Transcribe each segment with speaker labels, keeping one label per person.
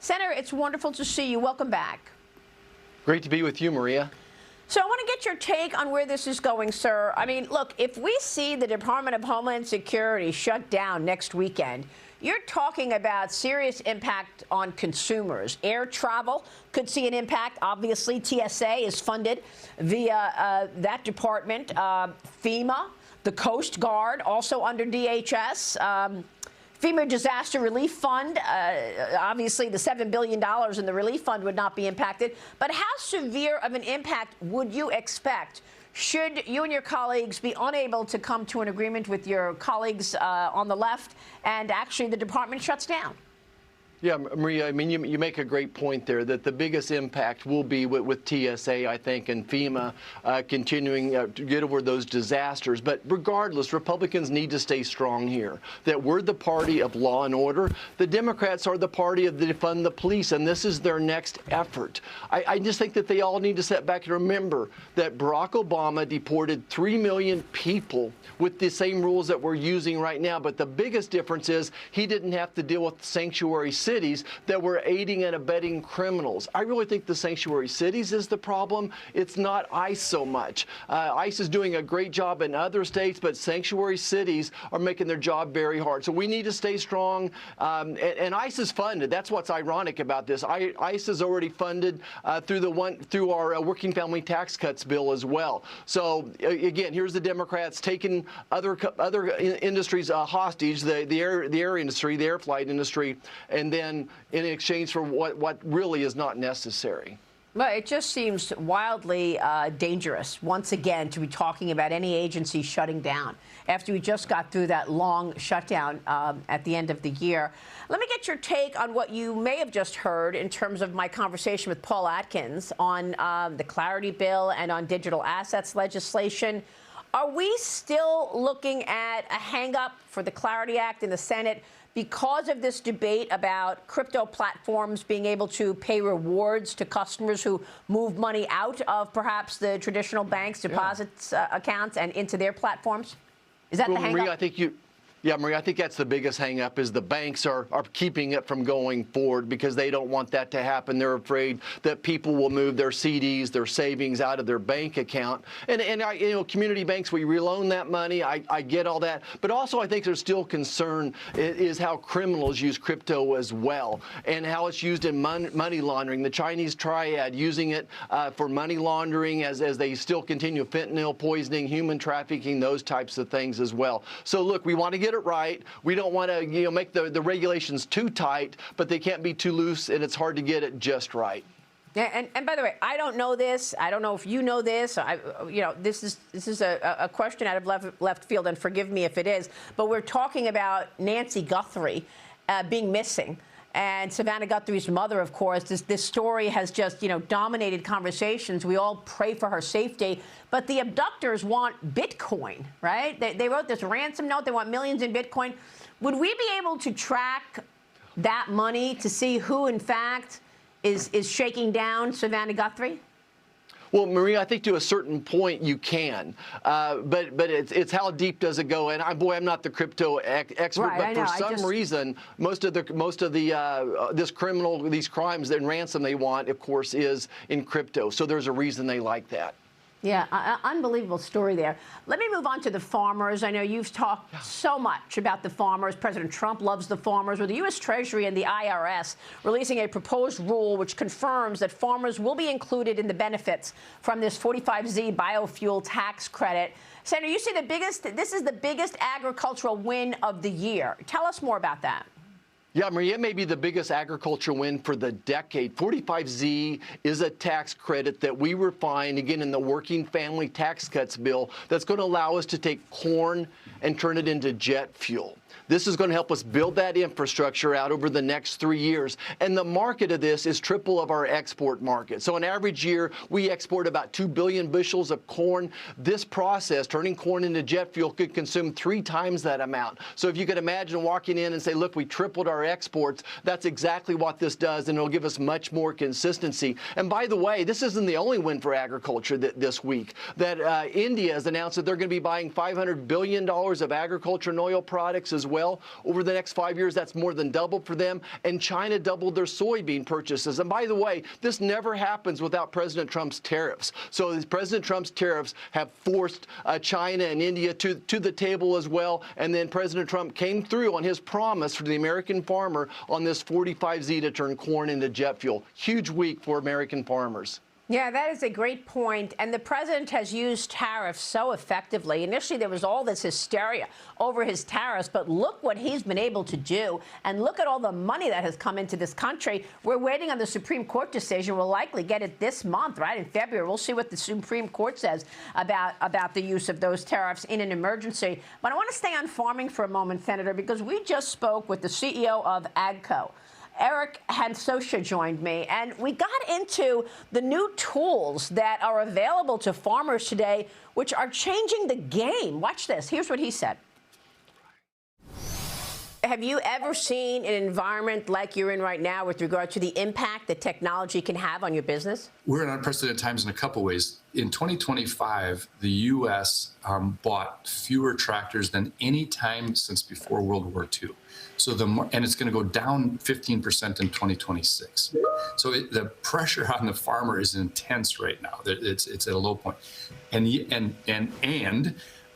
Speaker 1: Senator, it's wonderful to see you. Welcome back.
Speaker 2: Great to be with you, Maria.
Speaker 1: So I want to get your take on where this is going, sir. I mean, look, if we see the Department of Homeland Security shut down next weekend, you're talking about serious impact on consumers. Air travel could see an impact. Obviously, TSA is funded via that department. FEMA, the Coast Guard, also under DHS. FEMA Disaster Relief Fund, obviously the $7 billion in the relief fund would not be impacted. But how severe of an impact would you expect should you and your colleagues be unable to come to an agreement with your colleagues on the left and actually the department shuts down?
Speaker 2: Yeah, Maria, I mean, you make a great point there that the biggest impact will be with TSA, I think, and FEMA continuing to get over those disasters. But regardless, Republicans need to stay strong here, that we're the party of law and order. The Democrats are the party of defund the police, and this is their next effort. I just think that they all need to sit back and remember that Barack Obama deported 3 million people with the same rules that we're using right now. But the biggest difference is he didn't have to deal with sanctuary cities that were aiding and abetting criminals. I really think the sanctuary cities is the problem. It's not ICE so much. ICE is doing a great job in other states, but sanctuary cities are making their job very hard. So we need to stay strong. And ICE is funded. That's what's ironic about this. ICE is already funded through our working family tax cuts bill as well. So again, here's the Democrats taking other industries hostage, the air industry, the air flight industry, and then in exchange for what really is not necessary.
Speaker 1: Well, it just seems wildly dangerous, once again, to be talking about any agency shutting down after we just got through that long shutdown at the end of the year. Let me get your take on what you may have just heard in terms of my conversation with Paul Atkins on the Clarity Bill and on digital assets legislation. Are we still looking at a hang-up for the Clarity Act in the Senate because of this debate about crypto platforms being able to pay rewards to customers who move money out of perhaps the traditional banks' deposits accounts and into their platforms? Is that the hang-up?
Speaker 2: Maria, Maria, I think that's the biggest hang-up is the banks are keeping it from going forward because they don't want that to happen. They're afraid that people will move their CDs, their savings out of their bank account. And community banks, we reloan that money. I get all that. But also I think there's still concern is how criminals use crypto as well and how it's used in money laundering. The Chinese triad using it for money laundering as they still continue fentanyl poisoning, human trafficking, those types of things as well. So look, we want to get it right. We don't want to make the regulations too tight, but they can't be too loose, and it's hard to get it just right.
Speaker 1: Yeah, and by the way, I don't know this. I don't know if you know this. This is a question out of left field, and forgive me if it is. But we're talking about Nancy Guthrie being missing. And Savannah Guthrie's mother, of course, this story has just, dominated conversations. We all pray for her safety. But the abductors want Bitcoin, right? They wrote this ransom note. They want millions in Bitcoin. Would we be able to track that money to see who, in fact, is shaking down Savannah Guthrie?
Speaker 2: Well, Maria, I think to a certain point you can, but it's how deep does it go? And I'm not the crypto expert,
Speaker 1: right,
Speaker 2: but for some reason, most of these crimes and ransom they want, of course, is in crypto. So there's a reason they like that.
Speaker 1: Yeah, unbelievable story there. Let me move on to the farmers. I know you've talked so much about the farmers. President Trump loves the farmers. With the U.S. Treasury and the IRS releasing a proposed rule which confirms that farmers will be included in the benefits from this 45Z biofuel tax credit. Senator, you say this is the biggest agricultural win of the year. Tell us more about that.
Speaker 2: Yeah, Maria, it may be the biggest agriculture win for the decade. 45Z is a tax credit that we refined, again, in the working family tax cuts bill that's going to allow us to take corn and turn it into jet fuel. This is going to help us build that infrastructure out over the next 3 years. And the market of this is triple of our export market. So an average year, we export about 2 billion bushels of corn. This process, turning corn into jet fuel, could consume 3 times that amount. So if you could imagine walking in and say, look, we tripled our exports, that's exactly what this does, and it'll give us much more consistency. And by the way, this isn't the only win for agriculture this week. That India has announced that they're going to be buying $500 billion of agriculture and oil products as as well. Over the next 5 years, that's more than doubled for them. And China doubled their soybean purchases. And by the way, this never happens without President Trump's tariffs. So President Trump's tariffs have forced China and India to the table as well. And then President Trump came through on his promise for the American farmer on this 45Z to turn corn into jet fuel. Huge week for American farmers.
Speaker 1: Yeah, that is a great point. And the president has used tariffs so effectively. Initially, there was all this hysteria over his tariffs, but look what he's been able to do. And look at all the money that has come into this country. We're waiting on the Supreme Court decision. We'll likely get it this month, right, in February. We'll see what the Supreme Court says about the use of those tariffs in an emergency. But I want to stay on farming for a moment, Senator, because we just spoke with the CEO of AGCO. Eric Hansosha joined me, and we got into the new tools that are available to farmers today, which are changing the game. Watch this. Here's what he said. Have you ever seen an environment like you're in right now with regard to the impact that technology can have on your business?
Speaker 3: We're in unprecedented times in a couple ways. In 2025, the U.S. bought fewer tractors than any time since before World War II. And it's going to go down 15% in 2026. So the pressure on the farmer is intense right now. It's at a low point.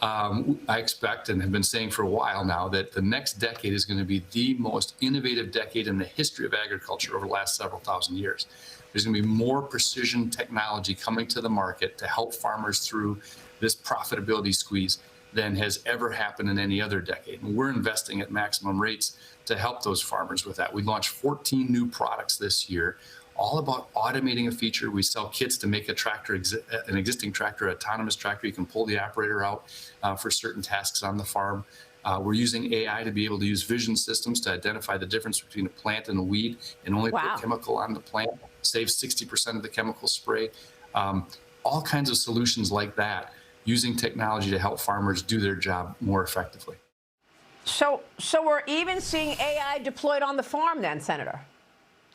Speaker 3: I expect and have been saying for a while now that the next decade is going to be the most innovative decade in the history of agriculture over the last several thousand years. There's going to be more precision technology coming to the market to help farmers through this profitability squeeze than has ever happened in any other decade. And we're investing at maximum rates to help those farmers with that. We launched 14 new products this year, all about automating a feature. We sell kits to make a tractor, an existing tractor, autonomous tractor. You can pull the operator out for certain tasks on the farm. We're using AI to be able to use vision systems to identify the difference between a plant and a weed and only put chemical on the plant, save 60% of the chemical spray. All kinds of solutions like that, using technology to help farmers do their job more effectively.
Speaker 1: So we're even seeing AI deployed on the farm then, Senator?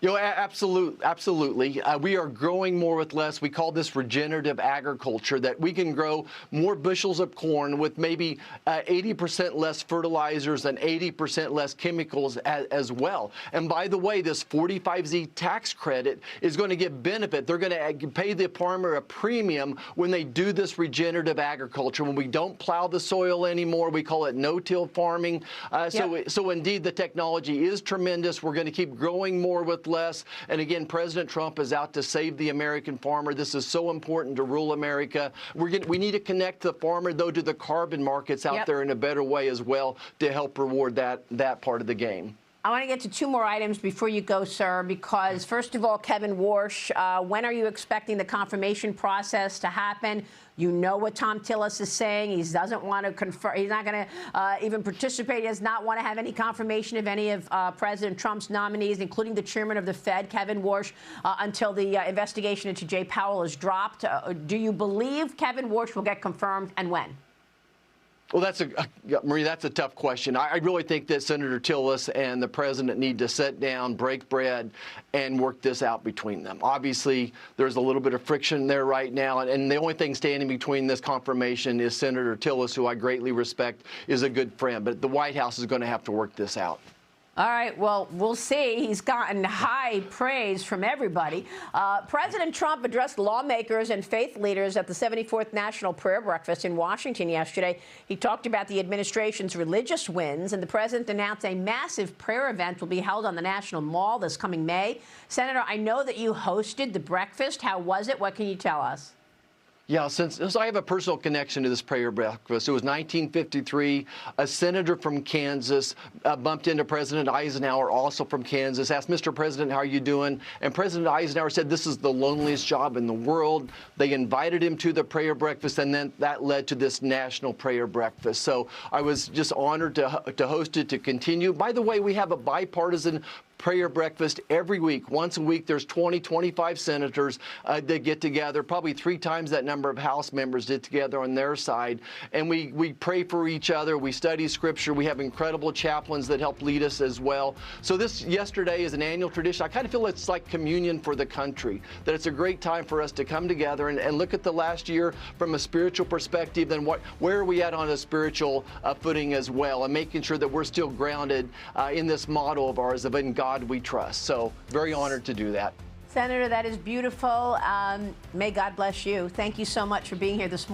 Speaker 2: Absolutely. We are growing more with less. We call this regenerative agriculture, that we can grow more bushels of corn with maybe 80% less fertilizers and 80% less chemicals as well. And by the way, this 45Z tax credit is going to give benefit. They're going to pay the farmer a premium when they do this regenerative agriculture. When we don't plow the soil anymore, we call it no-till farming. So indeed, the technology is tremendous. We're going to keep growing more with less. And again, President Trump is out to save the American farmer. This is so important to rural America. We need to connect the farmer, though, to the carbon markets out there in a better way as well to help reward that part of the game.
Speaker 1: I want to get to two more items before you go, sir, because first of all, Kevin Warsh, when are you expecting the confirmation process to happen? You know what Tom Tillis is saying. He doesn't want to confirm. He's not going to even participate. He does not want to have any confirmation of any of President Trump's nominees, including the chairman of the Fed, Kevin Warsh, until the investigation into Jay Powell is dropped. Do you believe Kevin Warsh will get confirmed, and when?
Speaker 2: Well, Marie, that's a tough question. I really think that Senator Tillis and the president need to sit down, break bread, and work this out between them. Obviously, there's a little bit of friction there right now, and the only thing standing between this confirmation is Senator Tillis, who I greatly respect, is a good friend. But the White House is going to have to work this out.
Speaker 1: All right, well, we'll see. He's gotten high praise from everybody. President Trump addressed lawmakers and faith leaders at the 74th National Prayer Breakfast in Washington yesterday. He talked about the administration's religious wins, and the president announced a massive prayer event will be held on the National Mall this coming May. Senator, I know that you hosted the breakfast. How was it? What can you tell us?
Speaker 2: Yeah, since I have a personal connection to this prayer breakfast. It was 1953. A senator from Kansas bumped into President Eisenhower, also from Kansas, asked, "Mr. President, how are you doing?" And President Eisenhower said, "This is the loneliest job in the world." They invited him to the prayer breakfast, and then that led to this national prayer breakfast. So I was just honored to host it, to continue. By the way, we have a bipartisan prayer breakfast every week. Once a week, there's 20, 25 senators that get together, probably 3 times that number of House members get together on their side. And we pray for each other. We study Scripture. We have incredible chaplains that help lead us as well. So this yesterday is an annual tradition. I kind of feel it's like communion for the country, that it's a great time for us to come together and look at the last year from a spiritual perspective, and where are we at on a spiritual footing as well, and making sure that we're still grounded in this motto of ours of in God we trust. So very honored to do that.
Speaker 1: Senator, that is beautiful. May God bless you. Thank you so much for being here this morning.